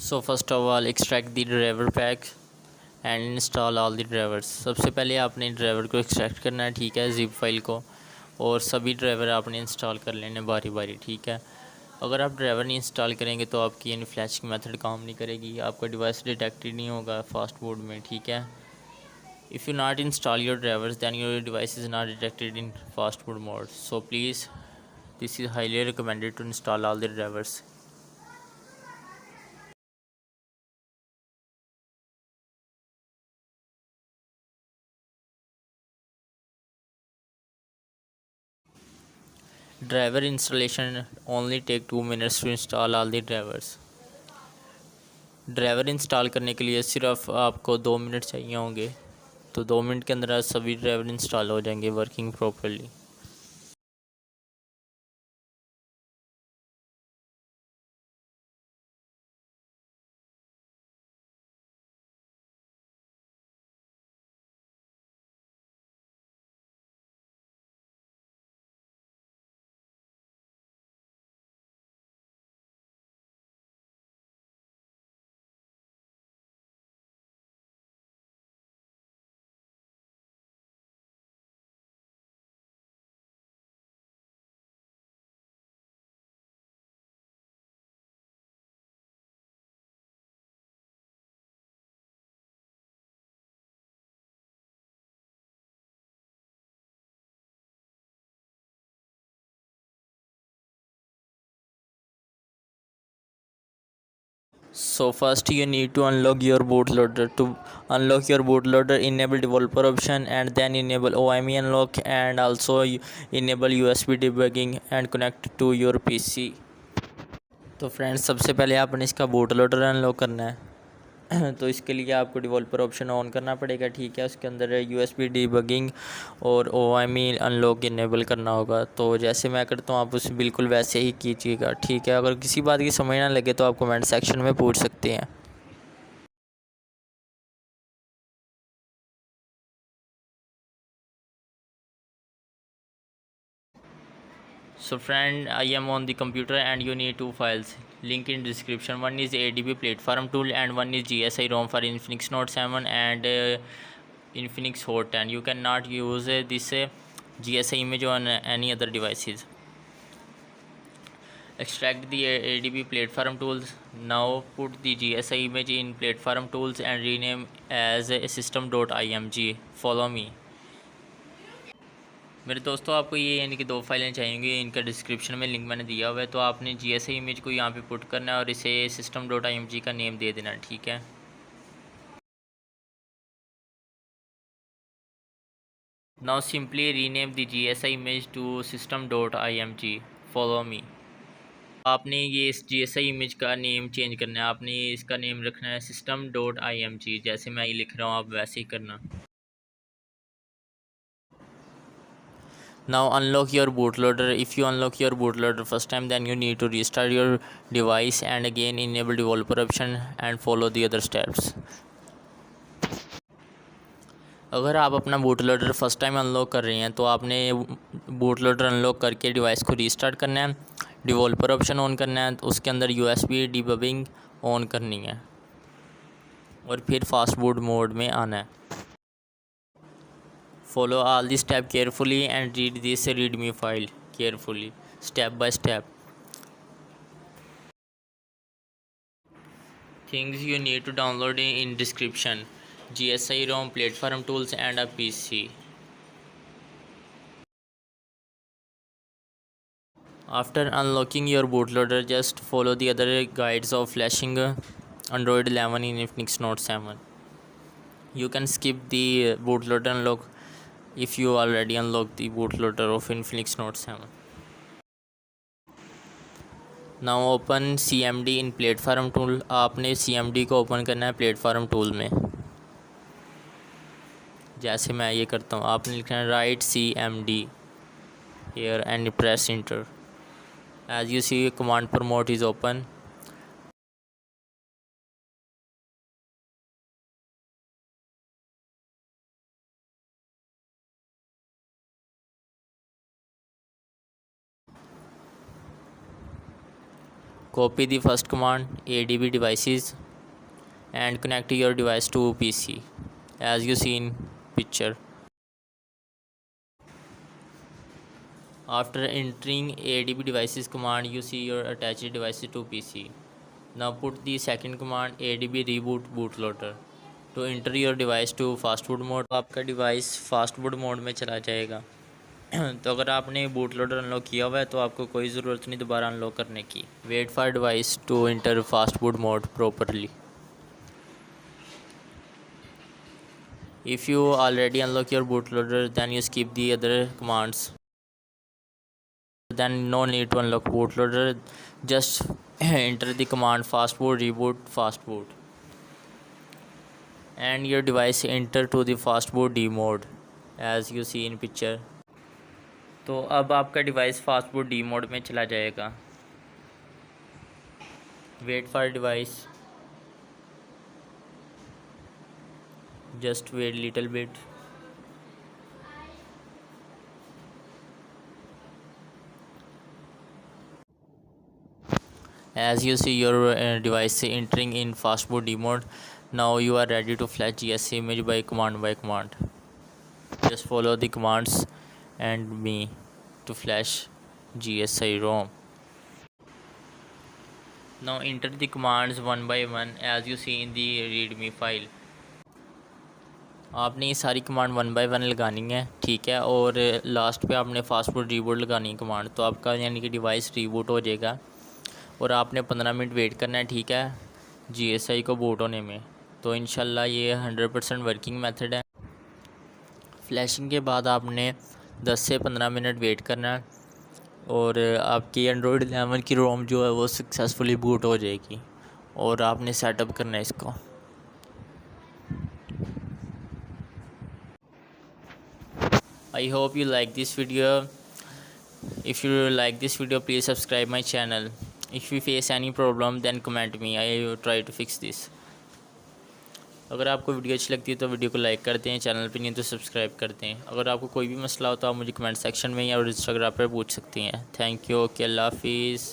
So first of all extract the driver pack and install all the drivers. सबसे पहले आपने driver को extract करना है, ठीक है, जिप फाइल को, और सभी ड्राइवर आपने इंस्टॉल कर लेने बारी बारी, ठीक है। अगर आप ड्राइवर नहीं इंस्टॉल करेंगे तो आपकी यानी फ्लैशिंग मेथड काम नहीं करेगी, आपका डिवाइस डिटेक्टेड नहीं होगा फास्ट मोड में, ठीक है। If you not install your drivers then your device is not detected in fast mode, so please this is highly recommended to install all the drivers. Driver installation only take 2 minutes to install all the drivers। Driver install करने के लिए सिर्फ आपको 2 minute चाहिए होंगे, तो 2 minute के अंदर सभी ड्राइवर इंस्टॉल हो जाएंगे working properly. So first you need to unlock your bootloader. To unlock your bootloader, enable developer option and then enable OME unlock, and also enable USB debugging and connect to your PC। तो friends, सबसे पहले आपने इसका boot loader unlock करना है। तो इसके लिए आपको डेवलपर ऑप्शन ऑन करना पड़ेगा, ठीक है। उसके अंदर USB डीबगिंग और OME अनलॉक इनेबल करना होगा। तो जैसे मैं करता हूँ आप उस बिल्कुल वैसे ही कीजिएगा, ठीक है। अगर किसी बात की समझ ना लगे तो आप कमेंट सेक्शन में पूछ सकते हैं। So friend, I am on the computer and you need two files. Link in description. One is ADB platform tool and one is GSI ROM for Infinix Note 7 and Infinix Hot 10. You cannot use this GSI image on any other devices. Extract the ADB platform tools. Now put the GSI image in platform tools and rename as system.img. Follow me. मेरे दोस्तों, आपको ये यानी कि 2 फाइलें चाहिए, इनका description में लिंक मैंने दिया हुआ है। तो आपने GSI इमेज को यहाँ पे पुट करना है और इसे system.img का नेम दे देना, ठीक है। Now simply rename the GSI image to system.img। Follow me. आपने ये इस GSI इमेज का नेम चेंज करना है, आपने इसका नेम रखना है system.img। जैसे मैं ये लिख रहा हूँ आप वैसे ही करना। Now unlock your bootloader. If you unlock your bootloader first time, then you need to restart your device and again enable developer option and follow the other steps। अगर आप अपना बूटलोडर फर्स्ट टाइम अनलॉक कर रहे हैं तो आपने bootloader unlock करके device को रीस्टार्ट करना है, डेवलपर ऑप्शन ऑन करना है, उसके अंदर USB डीबगिंग ऑन करनी है और फिर फास्ट बूट मोड में आना है। Follow all the steps carefully and read this readme file carefully, step by step। Things you need to download in description: GSI ROM, platform tools and a PC। After unlocking your bootloader, just follow the other guides of flashing Android 11 in Infinix Note 7। You can skip the bootloader unlock if you already unlocked the bootloader of Infinix Note 7। Now open CMD in platform tool। आपने CMD को open करना है platform tool में, जैसे मैं ये करता हूँ। आपने लिखना है right CMD here and press enter। As you see, command prompt is open। Copy the first command ADB devices and connect your device to PC as you see in picture. After entering ADB devices command, you see your attached devices to PC. Now put the second command ADB reboot bootloader to enter your device to fast boot mode. आपका device fast boot mode में चला जाएगा। तो अगर आपने boot loader unlock किया हुआ है तो आपको कोई ज़रूरत नहीं दोबारा अनलॉक करने की। Wait for device to enter fast boot mode properly. If you already unlock your bootloader, then you skip the other commands. Then no need to unlock bootloader. Just enter the command fastboot reboot fastboot, and your device enter to the fastboot D mode as you see in picture. तो अब आपका device fastboot D mode में चला जाएगा। Wait for device, just wait little bit. As you see your device entering in fastboot D mode. Now you are ready to flash GSC image by command. Just follow the commands and me to flash GSI ROM. Now enter the commands one by one as you see in the readme file. आपने ये सारी command one by one लगानी है, ठीक है। और last पे आपने फास्टबूट रीबूट लगानी है कमांड, तो आपका यानी कि डिवाइस रीबूट हो जाएगा और आपने 15 मिनट वेट करना है, ठीक है, GSI को बूट होने में। तो इंशाल्लाह ये 100% वर्किंग मेथड है। फ्लैशिंग के बाद आपने 10 से 15 मिनट वेट करना है और आपकी एंड्रॉयड 11 की रोम जो है वो सक्सेसफुली बूट हो जाएगी और आपने सेटअप करना है इसको। I hope you like this video. If you like this video, please subscribe my channel. If you face any problem, then comment me. I will try to fix this. अगर आपको video अच्छी लगती है तो video को like करते हैं, channel पे नहीं तो सब्सक्राइब करते हैं। अगर आपको कोई भी मसला हो तो आप मुझे कमेंट सेक्शन में या इंस्टाग्राम पर पूछ सकती हैं। Thank you. ओके, अल्लाह हाफिज़।